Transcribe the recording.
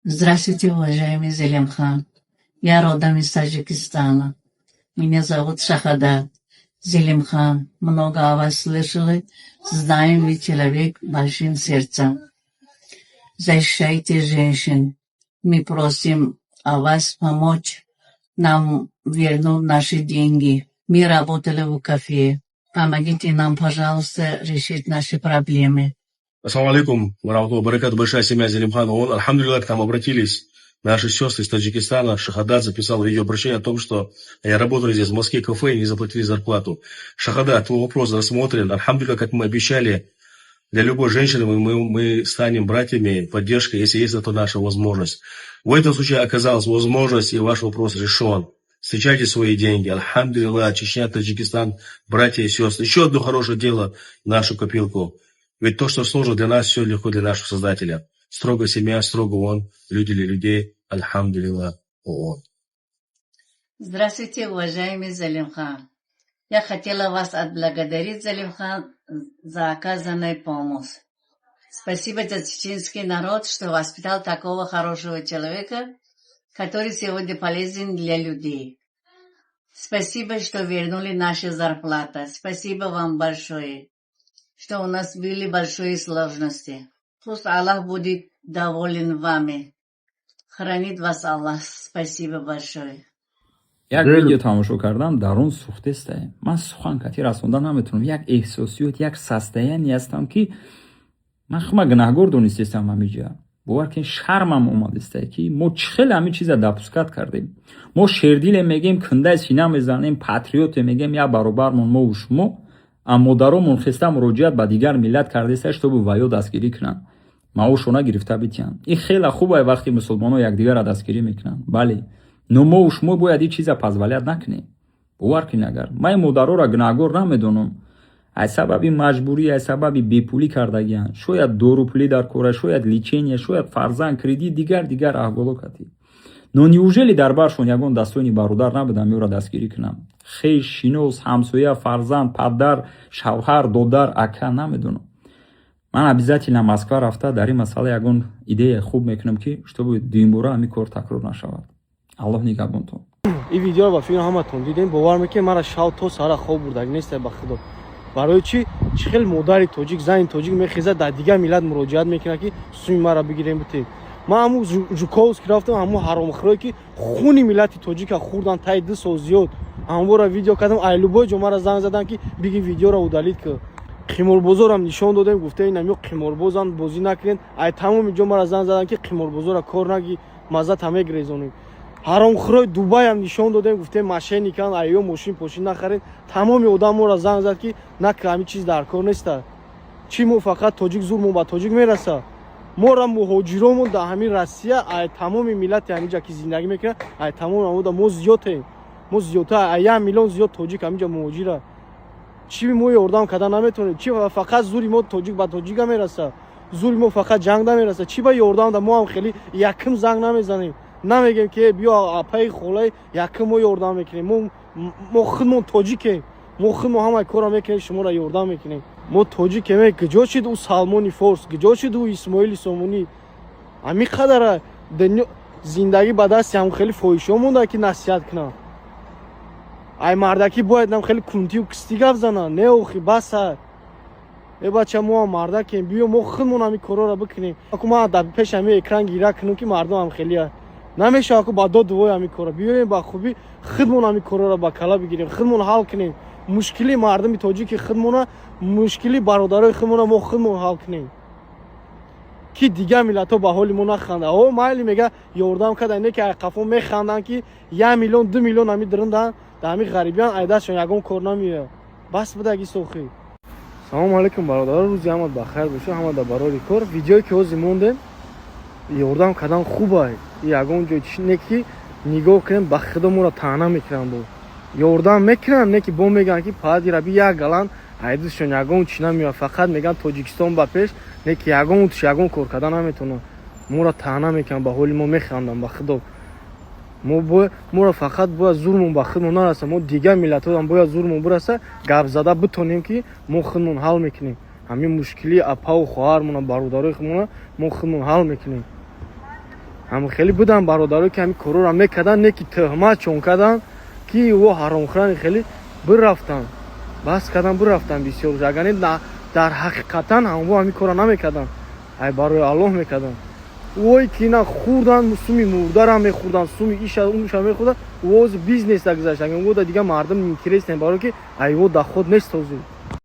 Здравствуйте, уважаемый Зелимхан. Я родом из Таджикистана. Меня зовут Шахада. Зелимхан, много о вас слышали. Знаем, вы человек с большим сердцем. Защищайте женщин. Мы просим о вас помочь нам вернуть наши деньги. Мы работали в кафе. Помогите нам, пожалуйста, решить наши проблемы. Ассаламу алейкум, варахматуллахи баракату, большая семья Зелимхан ООН. Альхамдулиллах, к нам обратились наши сестры из Таджикистана. Шахадат записал видеообращение о том, что я работаю здесь в Москве кафе и не заплатили зарплату. Шахадат, твой вопрос рассмотрен. Альхамдулиллах, как мы обещали, для любой женщины мы станем братьями, поддержкой, если есть на то наша возможность. В этом случае оказалась возможность, и ваш вопрос решен. Встречайте свои деньги. Альхамдулиллах, Чечня, Таджикистан, братья и сестры. Еще одно хорошее дело в нашу копилку. Ведь то, что сложно для нас, все легко для нашего Создателя. Строго семья, строго Он, люди для людей. Альхамдулиллах, ООН. Здравствуйте, уважаемый Залимхан. Я хотела вас отблагодарить, Залимхан, за оказанную помощь. Спасибо за чеченский народ, что воспитал такого хорошего человека, который сегодня полезен для людей. Спасибо, что вернули наши зарплаты. Спасибо вам большое, что у нас были большие сложности. Пусть Аллах будет доволен вами. Хранит вас Аллах. Спасибо большое. یک ویدیو تماشا کردم در اون سوخته است. من سخن کثیر رسوندن نمیتونم. یک احساسیات، یک سسته‌ای هستم که من خودم گناهگار دونستم همینجا. باور کن شرمم اومد است که ما چخل همین چیزا دپسکات کردیم. ما شردیل میگیم، کنده سینه میزنیم، پاتریوت میگیم یا برابرمون ما و شما. اما درامون خسته مراجعت به دیگر ملت کرده است تا به ویا دستگیری کنن. معاشونه گرفته بیتن. این خیلی خوبه وقتی مسلمان‌ها یکدیگر را دستگیری میکنن. بله. но мо و شما باید این چیزا پذیرایی نکنیم. باور کن اگر من مادرها را گناهگار نمیدونم. از سبب مجبوری، از سبب بیپولی کردگیان، شاید دارو پولی در کار، شاید لیچینی، شاید فرزند کردی دیگر احوالاتی. но неужели در برشون یگان دستانی برادر نبودم او را دستگیری کنم؟ خیش، شینوس، همسایه، فرزند، پدر، شوهر، دادر، اکا نمیدونم. من обязательно مسکو رفته در این مسئله یگان ایده خوب میکنم که чтобы دویم بار همین کار تکرار نشود. الله نگهبانتون. این ویدیو رو با فیلم همتون دیدین. باور میکنم مرا شب تا سر خواب بردگی نیست به خدا. برای چی چخیل مادر تاجیک، زن تاجیک میخیزه در دیگه ملت مراجعت میکنه که سوی مرا بگیریم بتین. من همون جوکوس رفتم، همون حرامخوری که خونی ملت تاجیک خوردن تا 2 سال زیاد. همون را ویدیو کردم، ایلوبای جو مرا زنگ زدن که بگی ویدیو را удалید که قماربازا را نشون دادم، گفته این نمیو قماربازان بازی نکنین. ای تمام جو مرا زنگ زدن که قماربازا را کار نگی، مزه همه گریزونید. حرامخورای دبی هم نشون دادم، گفته ماشین نیکن، ایو ماشین پوشین نخرین. تمام آدما را زنگ زد که نه همین چیز در کار نیست. چی مو فقط تاجیک زور با تاجیک میرسه. ما را مهاجرامون در همین روسیه، ای تمام ملت همینجا که زندگی میکنه، ای تمام اوندا ما زیاده. ما زیاده، 1 میلیون زیاد تاجیک همینجا مهاجره. چی مو یاردم کردن نمیتونه. چی فقط زوری ما تاجیک با تاجیک میرسه. زوری ما فقط جنگ نمیرسه. چی با یاردم ما هم خیلی یکم زنگ نمیزنیم. نمیگیم که بیا اپای خولای یکم ما یاردم میکنیم. ما خودمون تاجیکیم. ما خودمون همه کارا میکنیم، شما را یاردم میکنیم. ما تاجیکیم. کجا شد او سلمانی فارس، کجا شد او اسماعیل سامونی. همین قدر زندگی به دست هم خیلی فحش مونده که نصیحت کنه. ای مردکی باید هم خیلی کنتی و کستی گپ زنه. نه اوخی بس ای بچه ما مردکیم، بیا ما خودمون همین کارا را بکنیم. اگه ما در پیش همین اکران گیره کنیم که مردم هم خیلی نمیشه اگه با دو دوای همین کارا بیایم با خوبی خودمون همین کارا را با کلا بگیریم، خودمون حل کنیم. مشکلی مردم تاجیک خودمون، مشکلی برادرای خودمون ما خودمون حل کنیم که دیگه ملت‌ها به حال ما نخنده. او مایلی میگه یاردم کرد، اینه که قفا میخندن که 1 میلیون 2 میلیون همین درندن در همین غریبیان ایدهشون یگان کار نمیره. بس بدگی سوخی. سلام علیکم برادران، روزی همت بخیر باشه. همه در برای کار ویدیویی که از موندن یاردم کردن خوبه. یگان جای چنکی نگاه کنیم به خدا ما را تنها میکنن، با یاردم میکنن، نه که با میگن که پادی را بی یک گلن ایدهشون یگان چی نمیاد. فقط میگن تاجیکستان با پیش، نه که یگان توش یگان کار کردن نمیتونه. ما را تنها میکنن، به حال ما میخندن به خدا. ما را فقط باید زورمون به خودمون نرسه. ما دیگه ملت‌ها هم باید زورمون برسه، گپ زده بتونیم که ما خودمون حل میکنیم. همین مشکلی اپا و خواهرمون، برادرای خودمون ما خودمون حل میکنیم. ҳам хеле буданд бародаро ки ҳамин корора мекарданд, не ки тӯҳмат чон карданд ки во ҳаромхӯрани хеле бирафтанд, бас карданд бирафтанд бисёр. Агар не дар ҳақиқатан ҳамво ҳамин кора намекарданд, ай барои Аллоҳ мекарданд. вой ки на хӯрданд, суми мурдаро мехӯрданд, суми иша унша мехӯрданд, воз бизнес гузаштанд. Во да дига мардум интерес не, барои ки ай во даход нест ҳозир.